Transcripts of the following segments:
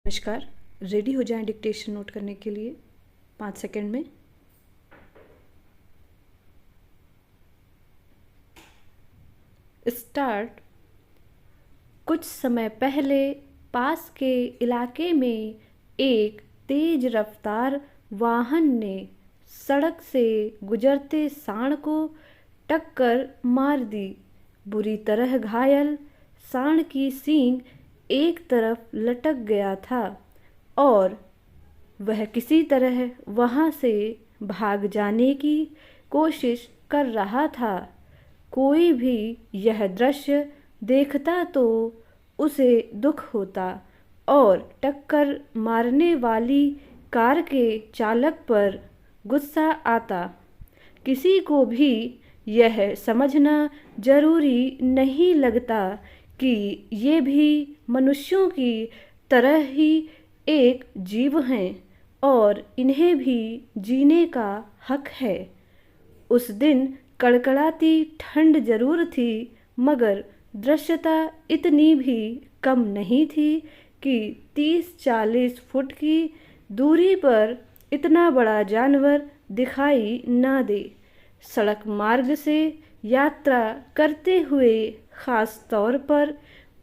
नमस्कार। रेडी हो जाएं डिक्टेशन नोट करने के लिए 5 सेकंड में। स्टार्ट। कुछ समय पहले पास के इलाके में एक तेज रफ्तार वाहन ने सड़क से गुजरते सांड को टक्कर मार दी। बुरी तरह घायल सांड की सींग एक तरफ लटक गया था और वह किसी तरह वहां से भाग जाने की कोशिश कर रहा था। कोई भी यह दृश्य देखता तो उसे दुख होता और टक्कर मारने वाली कार के चालक पर गुस्सा आता। किसी को भी यह समझना जरूरी नहीं लगता कि ये भी मनुष्यों की तरह ही एक जीव हैं और इन्हें भी जीने का हक है। उस दिन कड़कड़ाती ठंड जरूर थी, मगर दृश्यता इतनी भी कम नहीं थी कि 30-40 फुट की दूरी पर इतना बड़ा जानवर दिखाई न दे। सड़क मार्ग से यात्रा करते हुए, खास तौर पर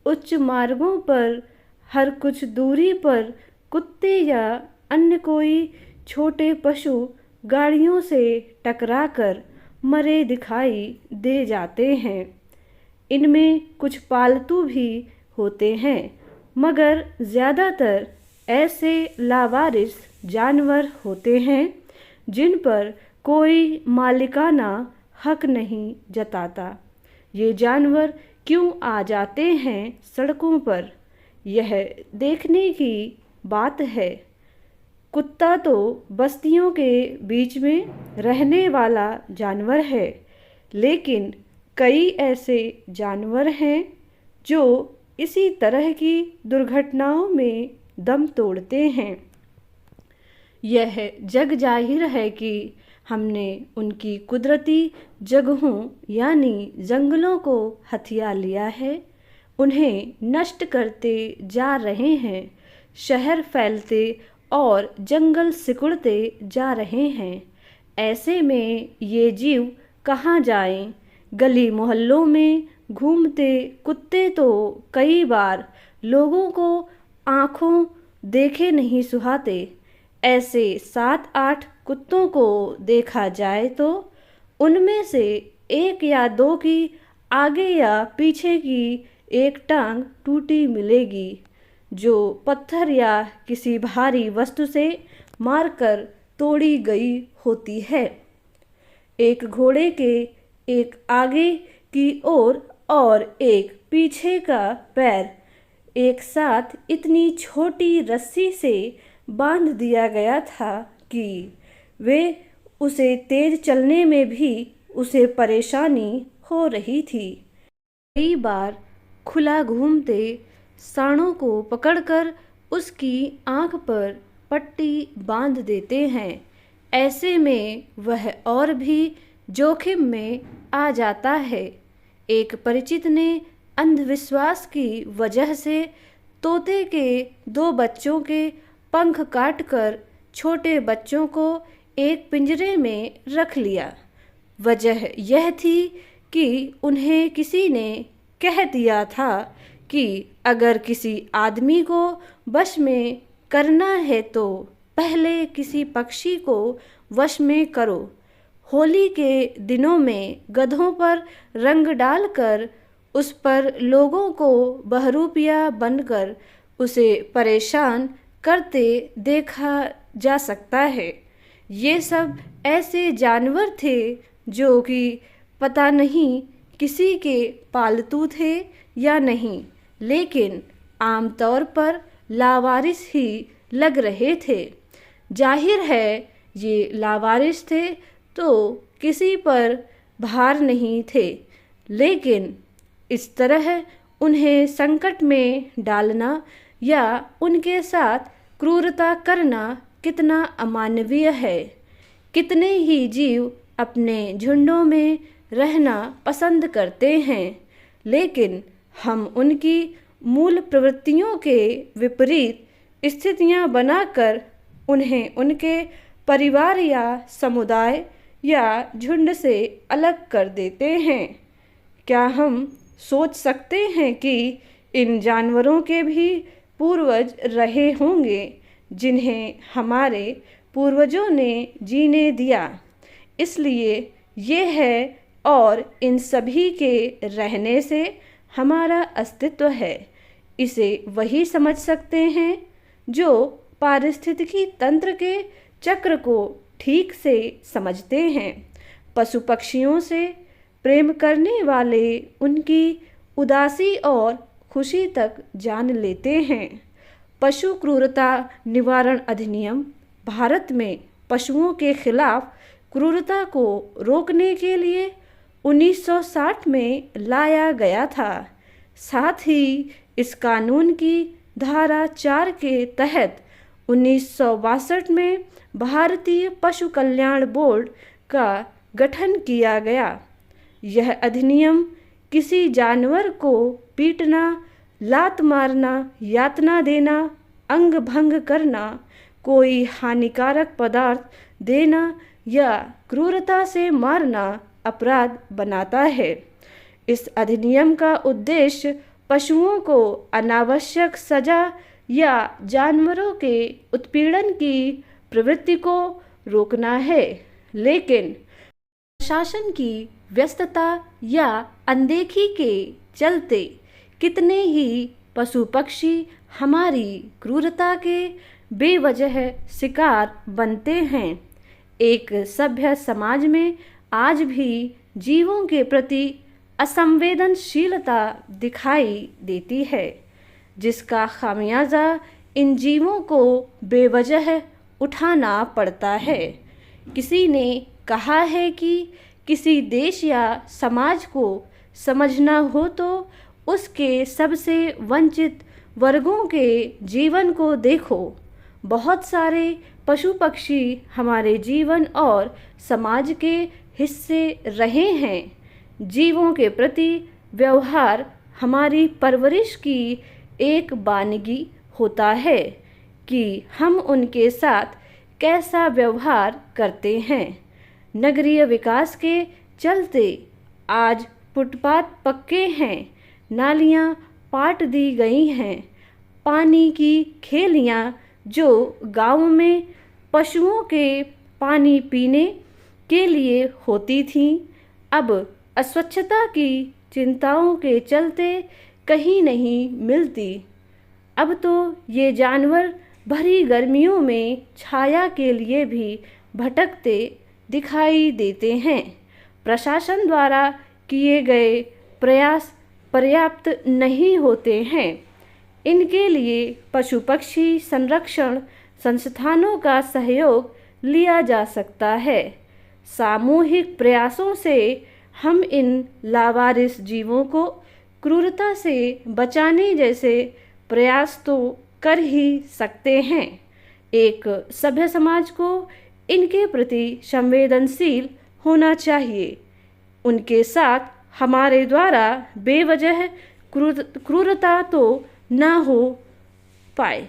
उच्च मार्गों पर हर कुछ दूरी पर कुत्ते या अन्य कोई छोटे पशु गाड़ियों से टकराकर मरे दिखाई दे जाते हैं। इनमें कुछ पालतू भी होते हैं, मगर ज़्यादातर ऐसे लावारिस जानवर होते हैं जिन पर कोई मालिकाना हक नहीं जताता। ये जानवर क्यों आ जाते हैं सड़कों पर, यह देखने की बात है। कुत्ता तो बस्तियों के बीच में रहने वाला जानवर है, लेकिन कई ऐसे जानवर हैं जो इसी तरह की दुर्घटनाओं में दम तोड़ते हैं। यह जग जाहिर है कि हमने उनकी कुदरती जगहों यानी जंगलों को हथिया लिया है, उन्हें नष्ट करते जा रहे हैं। शहर फैलते और जंगल सिकुड़ते जा रहे हैं। ऐसे में ये जीव कहाँ जाएं? गली मोहल्लों में घूमते कुत्ते तो कई बार लोगों को आँखों देखे नहीं सुहाते। ऐसे 7-8 कुत्तों को देखा जाए तो उनमें से 1 या 2 की आगे या पीछे की एक टांग टूटी मिलेगी, जो पत्थर या किसी भारी वस्तु से मारकर तोड़ी गई होती है। एक घोड़े के एक आगे की ओर और एक पीछे का पैर एक साथ इतनी छोटी रस्सी से बांध दिया गया था कि वे उसे तेज चलने में भी उसे परेशानी हो रही थी। कई बार खुला घूमते सांडों को पकड़कर उसकी आंख पर पट्टी बांध देते हैं। ऐसे में वह और भी जोखिम में आ जाता है। एक परिचित ने अंधविश्वास की वजह से तोते के 2 बच्चों के पंख काटकर छोटे बच्चों को एक पिंजरे में रख लिया। वजह यह थी कि उन्हें किसी ने कह दिया था कि अगर किसी आदमी को वश में करना है तो पहले किसी पक्षी को वश में करो। होली के दिनों में गधों पर रंग डालकर उस पर लोगों को बहरूपिया बनकर उसे परेशान करते देखा जा सकता है। ये सब ऐसे जानवर थे जो कि पता नहीं किसी के पालतू थे या नहीं, लेकिन आमतौर पर लावारिस ही लग रहे थे। जाहिर है ये लावारिस थे तो किसी पर भार नहीं थे, लेकिन इस तरह उन्हें संकट में डालना या उनके साथ क्रूरता करना कितना अमानवीय है। कितने ही जीव अपने झुंडों में रहना पसंद करते हैं, लेकिन हम उनकी मूल प्रवृत्तियों के विपरीत स्थितियां बनाकर उन्हें उनके परिवार या समुदाय या झुंड से अलग कर देते हैं। क्या हम सोच सकते हैं कि इन जानवरों के भी पूर्वज रहे होंगे जिन्हें हमारे पूर्वजों ने जीने दिया? इसलिए ये है और इन सभी के रहने से हमारा अस्तित्व है। इसे वही समझ सकते हैं जो पारिस्थितिकी तंत्र के चक्र को ठीक से समझते हैं। पशु पक्षियों से प्रेम करने वाले उनकी उदासी और खुशी तक जान लेते हैं। पशु क्रूरता निवारण अधिनियम भारत में पशुओं के खिलाफ क्रूरता को रोकने के लिए 1960 में लाया गया था। साथ ही इस कानून की धारा 4 के तहत 1962 में भारतीय पशु कल्याण बोर्ड का गठन किया गया। यह अधिनियम किसी जानवर को पीटना, लात मारना, यातना देना, अंग भंग करना, कोई हानिकारक पदार्थ देना या क्रूरता से मारना अपराध बनाता है। इस अधिनियम का उद्देश्य पशुओं को अनावश्यक सजा या जानवरों के उत्पीड़न की प्रवृत्ति को रोकना है, लेकिन प्रशासन की व्यस्तता या अनदेखी के चलते कितने ही पशु पक्षी हमारी क्रूरता के बेवजह शिकार बनते हैं। एक सभ्य समाज में आज भी जीवों के प्रति असंवेदनशीलता दिखाई देती है, जिसका खामियाजा इन जीवों को बेवजह उठाना पड़ता है। किसी ने कहा है कि किसी देश या समाज को समझना हो तो उसके सबसे वंचित वर्गों के जीवन को देखो। बहुत सारे पशु पक्षी हमारे जीवन और समाज के हिस्से रहे हैं। जीवों के प्रति व्यवहार हमारी परवरिश की एक बानगी होता है कि हम उनके साथ कैसा व्यवहार करते हैं। नगरीय विकास के चलते आज फुटपाथ पक्के हैं, नालियां पाट दी गई हैं। पानी की खेलियां जो गांव में पशुओं के पानी पीने के लिए होती थीं, अब अस्वच्छता की चिंताओं के चलते कहीं नहीं मिलती। अब तो ये जानवर भरी गर्मियों में छाया के लिए भी भटकते दिखाई देते हैं। प्रशासन द्वारा किए गए प्रयास पर्याप्त नहीं होते हैं। इनके लिए पशु पक्षी संरक्षण संस्थानों का सहयोग लिया जा सकता है। सामूहिक प्रयासों से हम इन लावारिस जीवों को क्रूरता से बचाने जैसे प्रयास तो कर ही सकते हैं। एक सभ्य समाज को इनके प्रति संवेदनशील होना चाहिए। उनके साथ हमारे द्वारा बेवजह क्रूरता तो ना हो पाए।